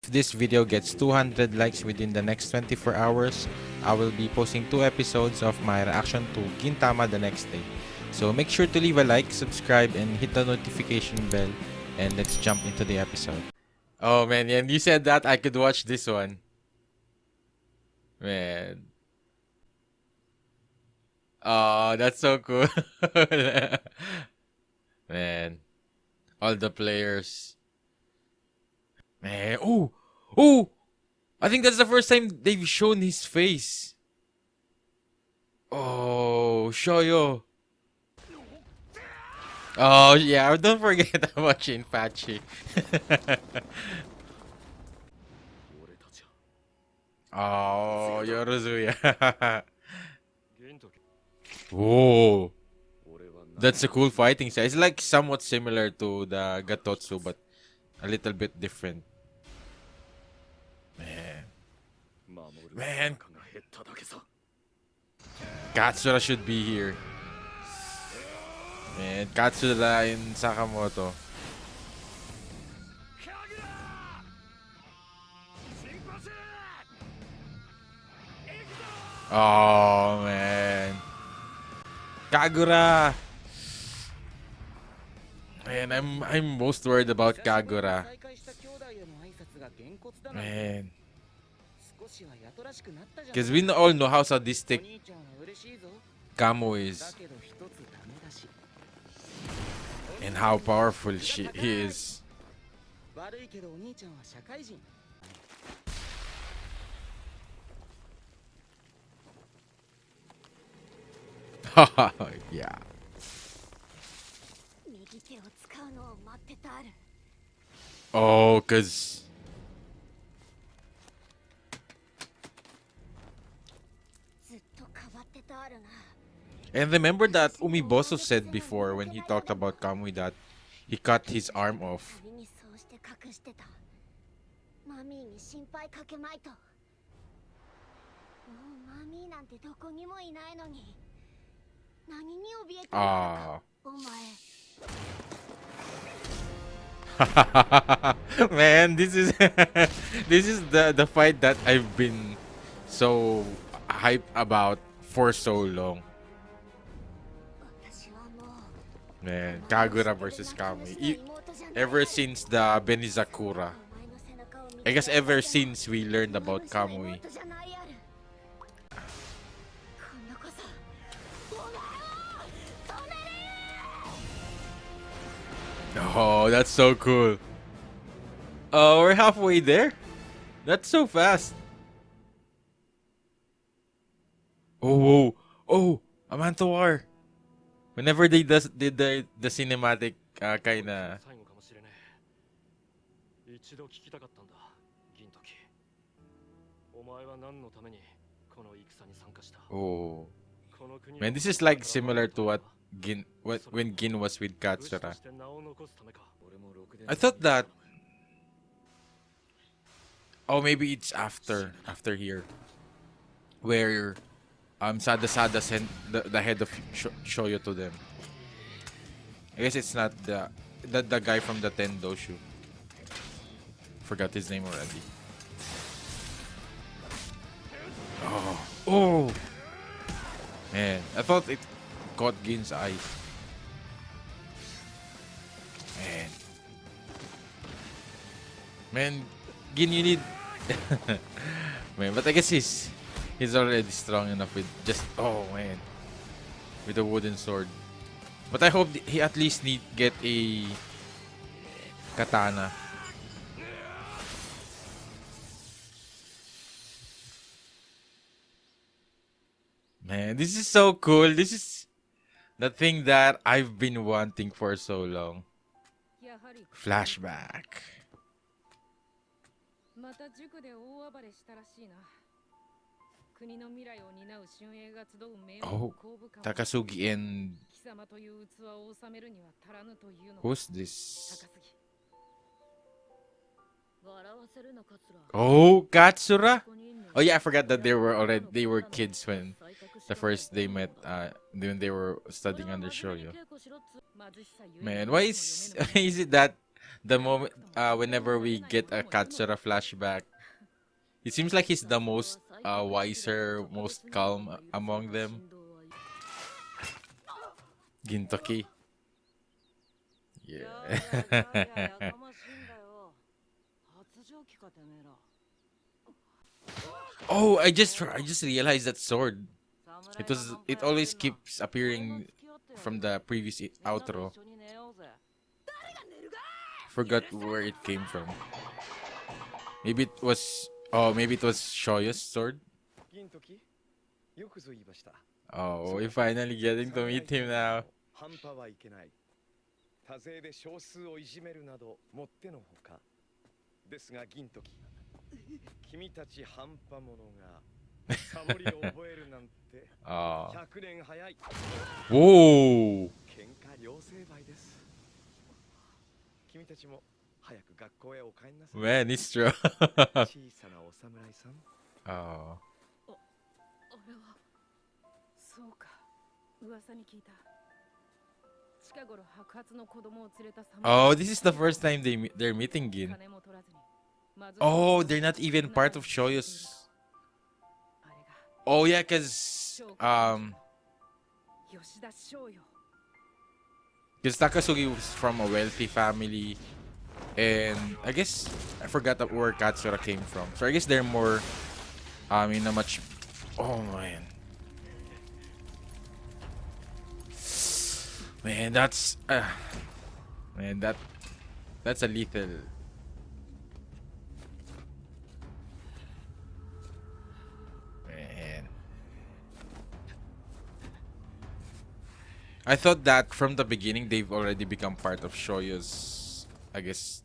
If this video gets 200 likes within the next 24 hours, I will be posting 2 episodes of my reaction to Gintama the next day. So make sure to leave a like, subscribe, and hit the notification bell. And let's jump into the episode. Oh man, and you said that I could watch this one. Man. Oh, that's so cool. Man. All the players. Man. Oh! Oh! I think that's the first time they've shown his face. Oh, Shoyo. Oh, yeah. Don't forget about Shinpachi. Oh, Yorozuya. Whoa. That's a cool fighting style. It's like somewhat similar to the Gatotsu, but a little bit different. Man. Man. Katsura should be here. Man, Katsura and Sakamoto. Oh, man. Kagura. Man, I'm most worried about Kagura. Man. Because we all know how sadistic Kamo is. And how powerful he is. Yeah. Oh, cause and remember that Umiboso said before when he talked about Kamui that he cut his arm off. Ah. Man, this is this is the fight that I've been so hyped about for so long. Man, Kagura versus Kamui. Ever since the Benizakura. I guess ever since we learned about Kamui. Oh, that's so cool. Oh, we're halfway there? That's so fast. Oh, oh, Amanto War. Whenever they did the cinematic kinda. Oh. Man, this is like similar to what when Gin was with Katsura. I thought that. Oh, maybe it's after here, where Sada sent the head of Shoyo to them. I guess it's not the guy from the Tendoshu. Forgot his name already. Oh, oh, man! I thought it caught Gin's eyes. Man, Gin, you need. Man, but I guess he's already strong enough with just with a wooden sword. But I hope he at least get a katana. Man, this is so cool. This is the thing that I've been wanting for so long. Flashback. Oh, Takasugi and who's this? Oh, Katsura. Oh yeah, I forgot that they were kids when the first they met. When they were studying under Shoyo. Man, why is is it that The moment, whenever we get a Katsura flashback, it seems like he's the most wiser, most calm among them. Gintoki. Yeah. Oh, I just realized that sword. It always keeps appearing from the previous outro. Forgot where it came from. Maybe it was maybe it was Shoyo's sword. Oh, we're finally getting to meet him now. 多勢で少数をいじめるなどもってのほかですが銀時君たち半端者がサボりを覚えるなんて100年早い。おお。喧嘩両成敗です。君たちも早く学校へお帰りなさい。Man, it's true. 小さなお侍さん。あれはそうか。噂に聞いた。Oh, this is the first time they're meeting Gin. Oh, they're not even part of Shoyo's. Oh yeah, cause Takasugi was from a wealthy family, and I guess I forgot where Katsura came from. So I guess they're more in a much. Oh man. Man, that's that's a lethal. Man, I thought that from the beginning they've already become part of Shoyo's, I guess,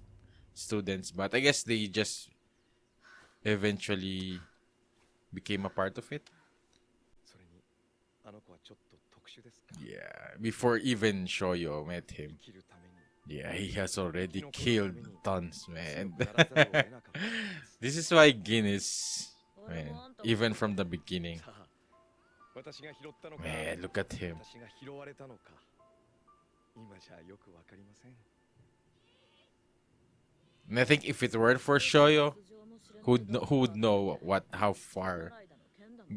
students, but I guess they just eventually became a part of it. Yeah, before even Shoyo met him. Yeah, he has already killed tons, man. This is why Gin is, man, even from the beginning. Man, look at him. And I think if it weren't for Shoyo, who would know how far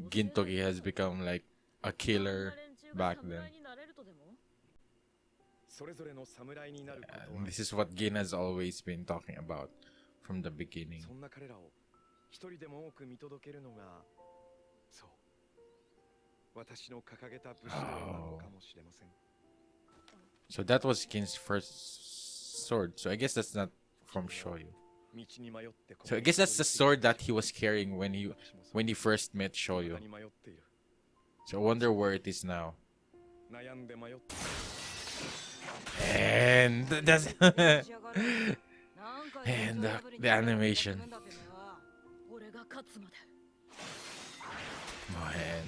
Gintoki has become, like a killer back then. And this is what Gin has always been talking about from the beginning. Oh. So that was Gin's first sword. So I guess that's not from Shoyo. So I guess that's the sword that he was carrying when he first met Shoyo. So I wonder where it is now. And that's and the animation. Man.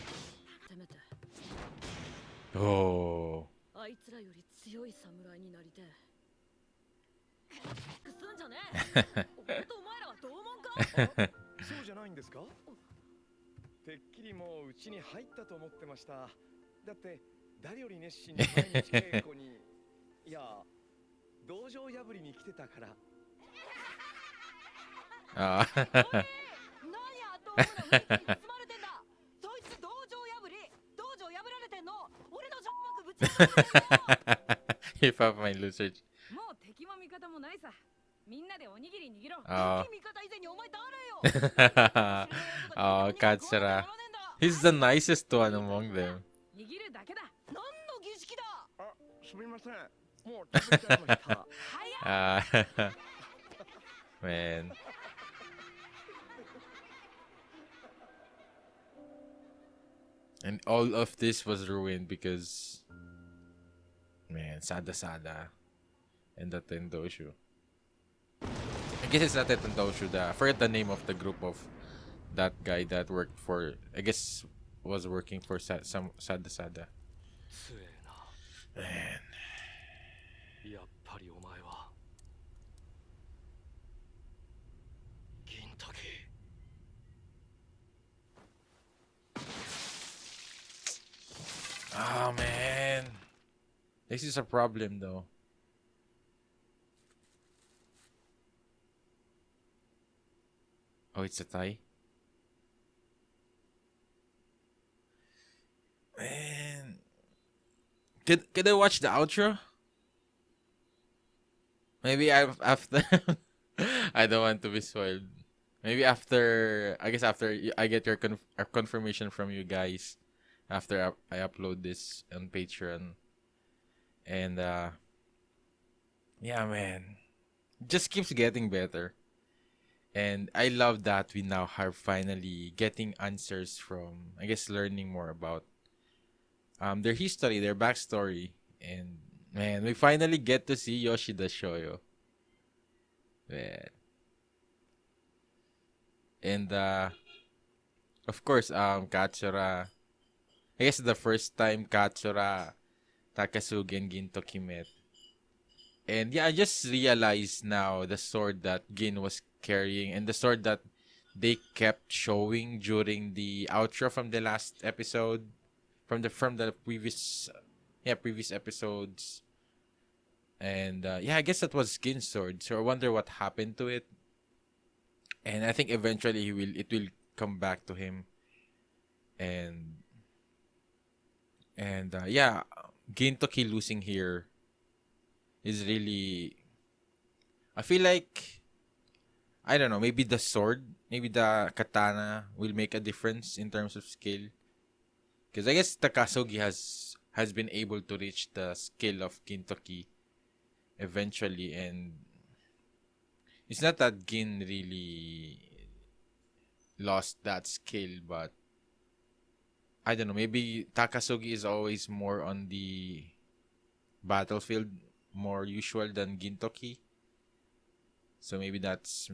Oh. Hip hop my loser. Oh. Oh, Katsura. He's the nicest one among them. Man. And all of this was ruined because, man, Sada and the Tendoshu. I guess it's not the Tendoshu. I forget the name of the group of that guy that worked for, I guess, was working for some Sada. Man. Oh man, this is a problem though. Oh, it's a tie. Man, could I watch the outro? Maybe after. I don't want to be spoiled. Maybe after, I guess after I get your confirmation from you guys, after I upload this on Patreon, and yeah, man, just keeps getting better, and I love that we now are finally getting answers from, I guess, learning more about their history, their backstory, and man, we finally get to see Yoshida Shoyo, man, and of course, Katsura. I guess the first time Katsura, Takasugi, and Gintoki met. And yeah, I just realized now the sword that Gin was carrying and the sword that they kept showing during the outro from the last episode, from the previous previous episodes. And yeah, I guess that was Gin's sword. So I wonder what happened to it. And I think eventually it will come back to him. And yeah, Gintoki losing here is really, I feel like, I don't know, maybe the sword, maybe the katana will make a difference in terms of skill. Because I guess Takasugi has been able to reach the skill of Gintoki eventually, and it's not that Gin really lost that skill, but I don't know, maybe Takasugi is always more on the battlefield, more usual than Gintoki. So maybe that's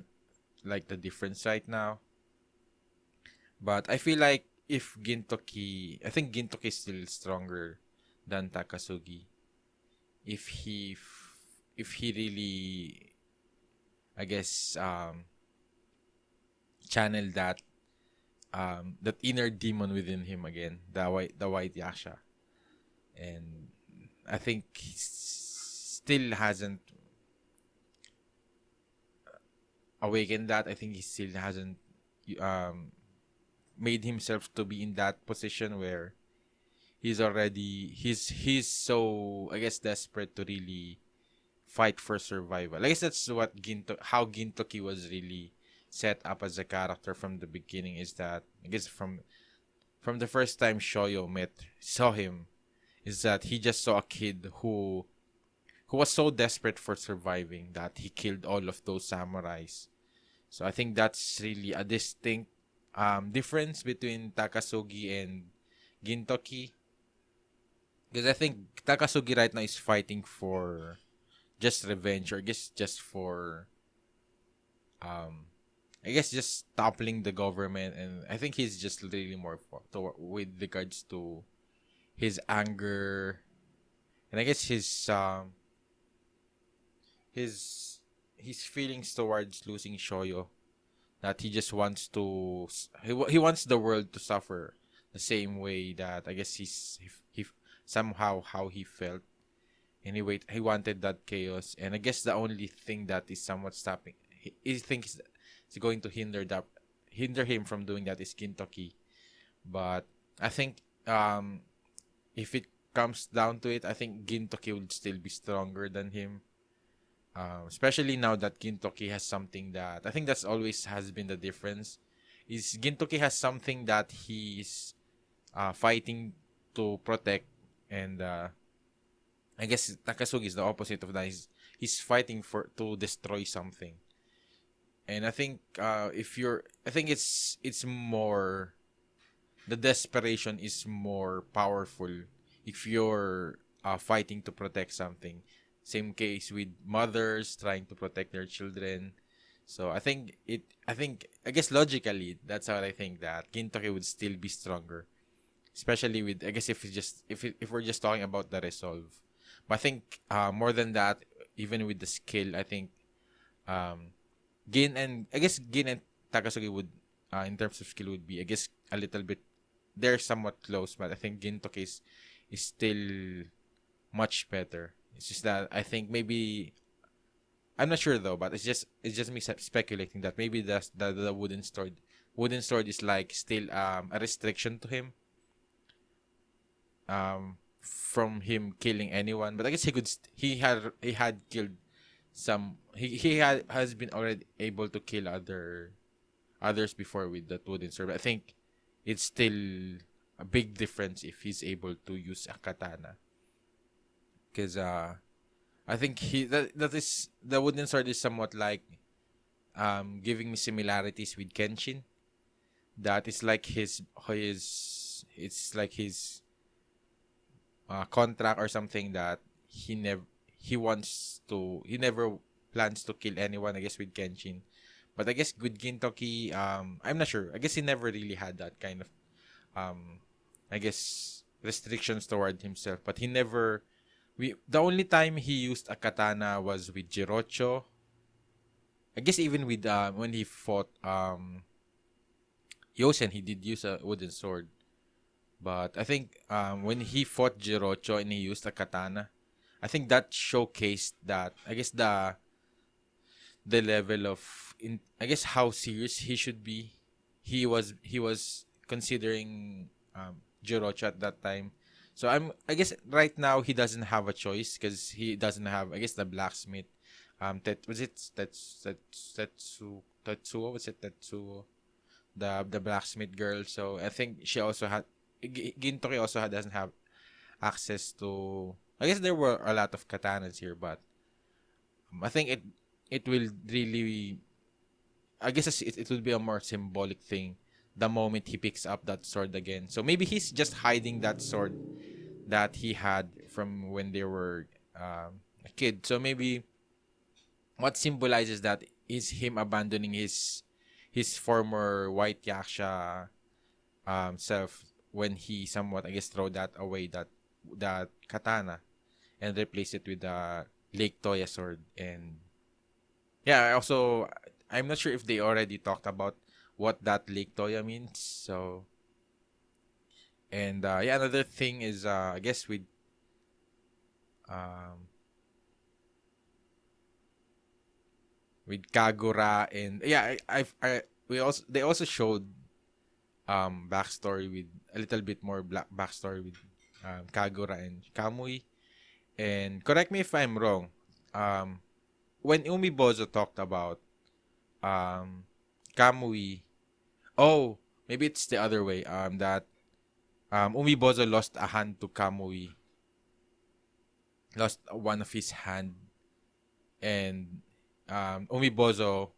like the difference right now. But I feel like if Gintoki, I think Gintoki is still stronger than Takasugi. If he really, I guess, channel that inner demon within him again, the white Yasha, and I think he still hasn't awakened that. I think he still hasn't um made himself to be in that position where he's so, I guess, desperate to really fight for survival. I guess that's what how Gintoki was really set up as a character from the beginning, is that I guess from the first time Shoyo saw him, is that he just saw a kid who was so desperate for surviving that he killed all of those samurais. So I think that's really a distinct difference between Takasugi and Gintoki. Because I think Takasugi right now is fighting for just revenge, or I guess just for I guess just toppling the government, and I think he's just really more with regards to his anger, and I guess his feelings towards losing Shoyo, that he just wants to he wants the world to suffer the same way that I guess he somehow how he felt. And he wanted that chaos, and I guess the only thing that is somewhat stopping, he thinks is going to hinder him from doing that, is Gintoki. But I think if it comes down to it, I think Gintoki would still be stronger than him. Especially now that Gintoki has something that I think that's always has been the difference, is Gintoki has something that he's fighting to protect, and I guess Takasugi is the opposite of that. He's fighting to destroy something. And I think I think it's more, the desperation is more powerful if you're fighting to protect something. Same case with mothers trying to protect their children. So I guess logically that's how I think that Gintoki would still be stronger, especially with, I guess, if we're just talking about the resolve. But I think more than that, even with the skill, I think Gin and Takasugi would, in terms of skill, would be, I guess, a little bit, they're somewhat close, but I think Gintoki is still much better. It's just that I think maybe I'm not sure though, but it's just me speculating that maybe the wooden sword is like still a restriction to him from him killing anyone. But I guess he had killed some. Has been already able to kill others before with that wooden sword. But I think it's still a big difference if he's able to use a katana, because I think that is the wooden sword is somewhat like giving me similarities with Kenshin. That is like his it's like his contract or something that he never plans to kill anyone, I guess, with Kenshin. But I guess with Gintoki, I'm not sure. I guess he never really had that kind of um I guess restrictions toward himself. But he never we the only time he used a katana was with Jirocho. I guess even with when he fought Yosen, he did use a wooden sword. But I think when he fought Jirocho and he used a katana, I think that showcased that, I guess, the level of I guess how serious he should be. He was considering Jirocho at that time. So I guess right now he doesn't have a choice because he doesn't have, I guess, the blacksmith. Was it Tetsuo? Was it Tetsuo? The blacksmith girl. So I think she also had Gintoki also doesn't have access to. I guess there were a lot of katanas here, but I think it will really. I guess it will be a more symbolic thing the moment he picks up that sword again. So maybe he's just hiding that sword that he had from when they were a kid. So maybe what symbolizes that is him abandoning his former white yaksha self when he somewhat, I guess, throw that away, that katana, and replace it with the Lake Toya sword. And yeah, I'm not sure if they already talked about what that Lake Toya means. So, and yeah, another thing is I guess um with Kagura, and yeah, they also showed backstory with a little bit more backstory with Kagura and Kamui. And correct me if I'm wrong. When Umibozo talked about Kamui, oh, maybe it's the other way. That Umibozo lost a hand to Kamui, lost one of his hand, and Umibozo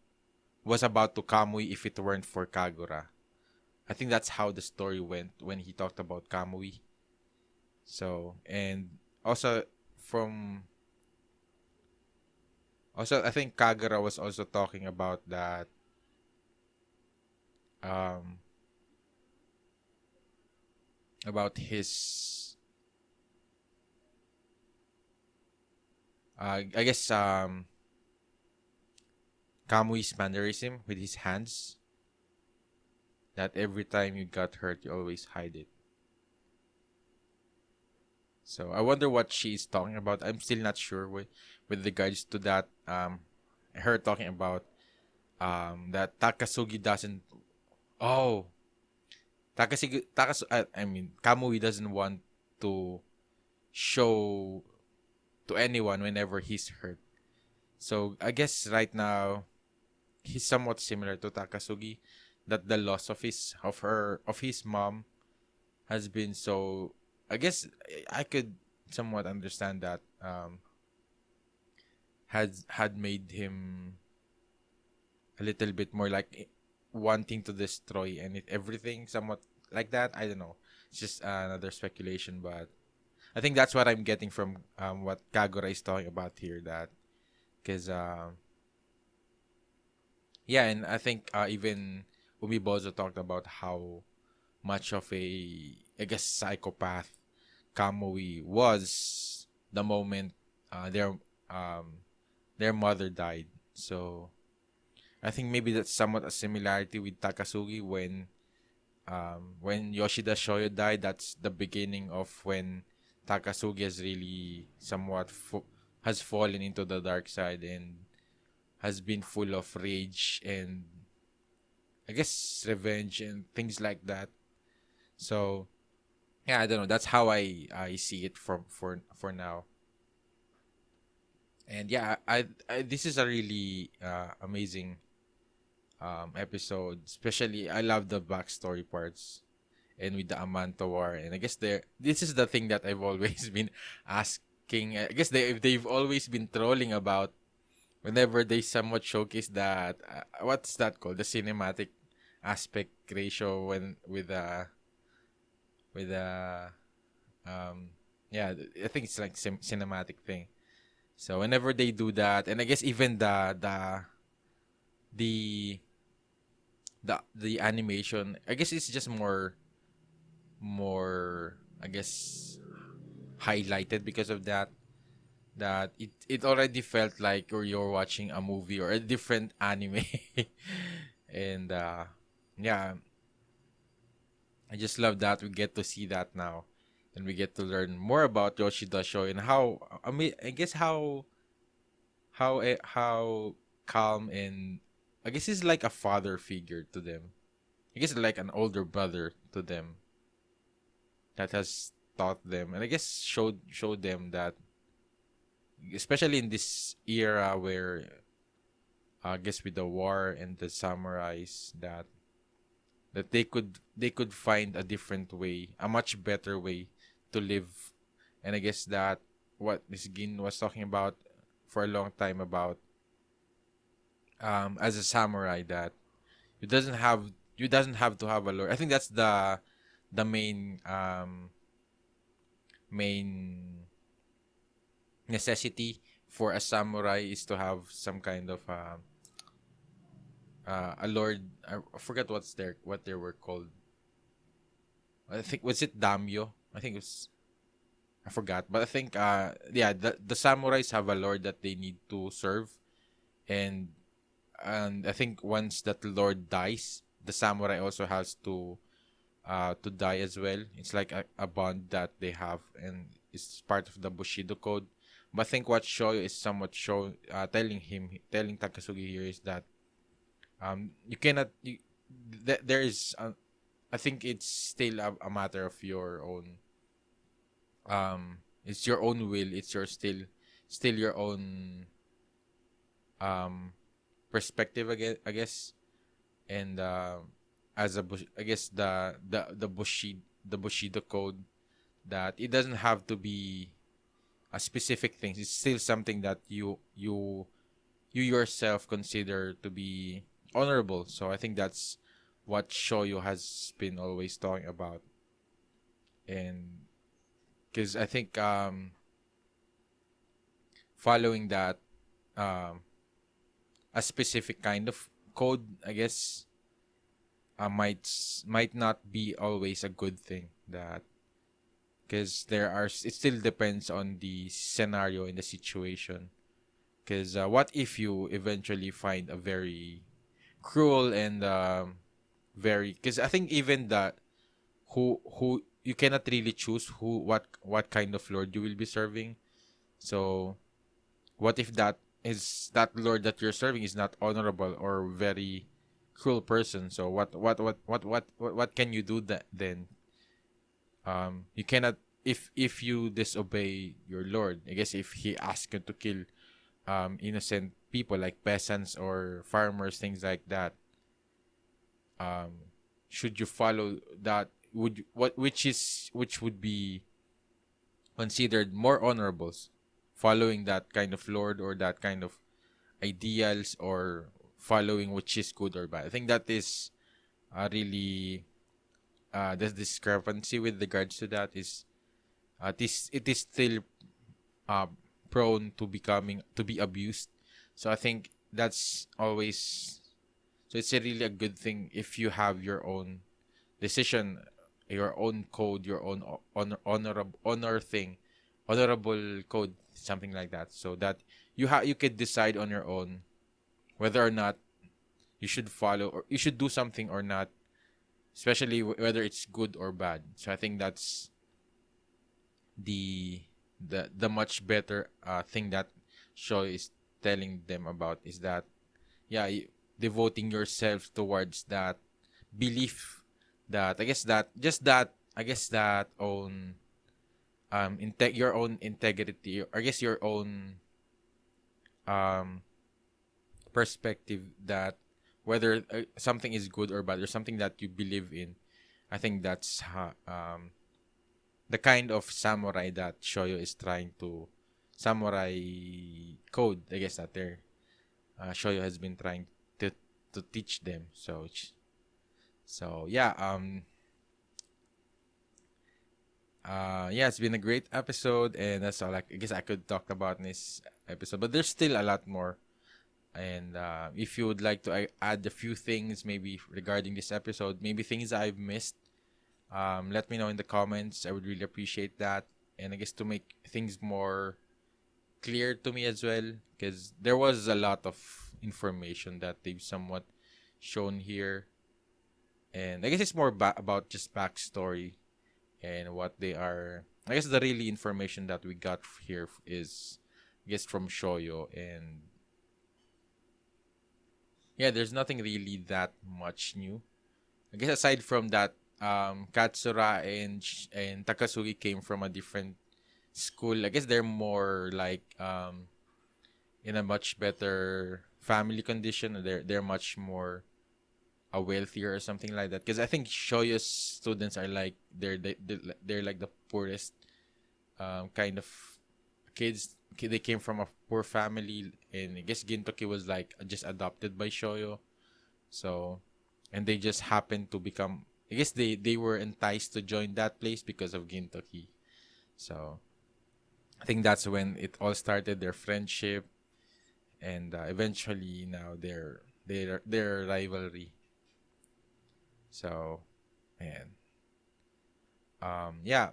was about to Kamui if it weren't for Kagura. I think that's how the story went when he talked about Kamui. So, and also from also I think Kagura was also talking about that um about his I guess Kamui's mannerism with his hands, that every time you got hurt you always hide it. So I wonder what she's talking about. I'm still not sure with regards to that. Her talking about that Takasugi doesn't. Oh, I mean, Kamui doesn't want to show to anyone whenever he's hurt. So I guess right now he's somewhat similar to Takasugi, that the loss of his mom has been so. I guess I could somewhat understand that had made him a little bit more like wanting to destroy everything, somewhat like that. I don't know. It's just another speculation, but I think that's what I'm getting from what Kagura is talking about here. That because yeah, and I think even Umibozo talked about how much of a, I guess, psychopath Kamui was the moment their mother died. So I think maybe that's somewhat a similarity with Takasugi when Yoshida Shoyo died. That's the beginning of when Takasugi has really somewhat has fallen into the dark side, and has been full of rage and I guess revenge and things like that. So yeah, I don't know. That's how I see it from for now. And yeah, I this is a really amazing episode. Especially, I love the backstory parts and with the Amanta War. And I guess this is the thing that I've always been asking. I guess they've always been trolling about whenever they somewhat showcase that what's that called, the cinematic aspect ratio when with yeah, I think it's like cinematic thing. So whenever they do that, and I guess even the the animation, I guess it's just more I guess highlighted because of that. That it already felt like or you're watching a movie or a different anime. And yeah, I just love that we get to see that now, and we get to learn more about Yoshida Show and how I mean I guess how calm, and I guess he's like a father figure to them. I guess like an older brother to them that has taught them, and I guess showed them that, especially in this era where I guess with the war and the samurais, that they could find a different way, a much better way to live. And I guess that what Miss Gin was talking about for a long time about as a samurai, that you doesn't have to have a lord. I think that's the main necessity for a samurai is to have some kind of a lord. I forget what they were called. I think was it Damyo. I think it was. I forgot, but I think yeah, the samurais have a lord that they need to serve, and I think once that lord dies, the samurai also has to die as well. It's like a bond that they have, and it's part of the Bushido code. But I think what Shoyo is somewhat telling Takasugi here is that you cannot there is I think it's still a matter of your own it's your own will, it's your still your own um perspective, I guess. And as I guess the Bushido code, that it doesn't have to be a specific thing. It's still something that you yourself consider to be honorable. So I think that's what Shoyo has been always talking about. And because I think following that um a specific kind of code, I guess, might not be always a good thing. That because it still depends on the scenario and the situation. Because what if you eventually find a very cruel and very, because I think even that who you cannot really choose what kind of lord you will be serving. So what if that lord that you're serving is not honorable or very cruel person? So what can you do that then? You cannot, if you disobey your lord, I guess if he asks you to kill innocent people like peasants or farmers, things like that, should you follow that? Which would be considered more honorable, following that kind of lord or that kind of ideals, or following which is good or bad? I think that is really the discrepancy with regards to that is it is still uh, prone to be abused. So I think that's always, so it's a really a good thing if you have your own decision, your own code, your own honorable code, something like that, so that you could decide on your own whether or not you should follow or you should do something or not, especially whether it's good or bad. So I think that's the much better thing that show is telling them about is that, yeah, devoting yourself towards that belief, that I guess that own your own integrity, or I guess your own um perspective, that whether something is good or bad, or something that you believe in. I think that's the kind of samurai that Shoyo is trying to, samurai code, I guess, that there Shoyo has been trying to teach them. So yeah, yeah, it's been a great episode, and that's all I guess I could talk about in this episode. But there's still a lot more, and if you would like to add a few things maybe regarding this episode, maybe things I've missed, let me know in the comments. I would really appreciate that, and I guess to make things more clear to me as well, because there was a lot of information that they've somewhat shown here, and I guess it's more about just backstory and what they are. I guess the really information that we got here is, I guess, from Shoyo, and yeah, there's nothing really that much new. I guess aside from that, Katsura and Takasugi came from a different school. I guess they're more like in a much better family condition. They're much more wealthier or something like that. Because I think Shoyo's students are like they're like the poorest kind of kids. They came from a poor family, and I guess Gintoki was like just adopted by Shoyo. So, and they just happened to become. I guess they were enticed to join that place because of Gintoki. So, I think that's when it all started, their friendship, and eventually now their rivalry. So, man, yeah.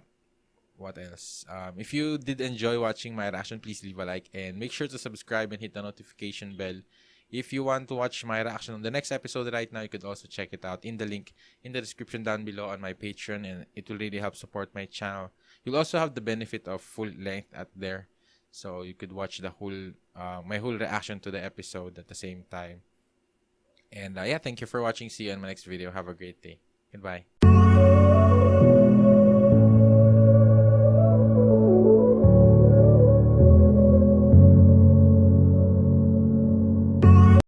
What else? If you did enjoy watching my reaction, please leave a like and make sure to subscribe and hit the notification bell. If you want to watch my reaction on the next episode right now, you could also check it out in the link in the description down below on my Patreon, and it will really help support my channel. You'll also have the benefit of full length at there, so you could watch the whole my whole reaction to the episode at the same time. And yeah, thank you for watching. See you in my next video. Have a great day. Goodbye.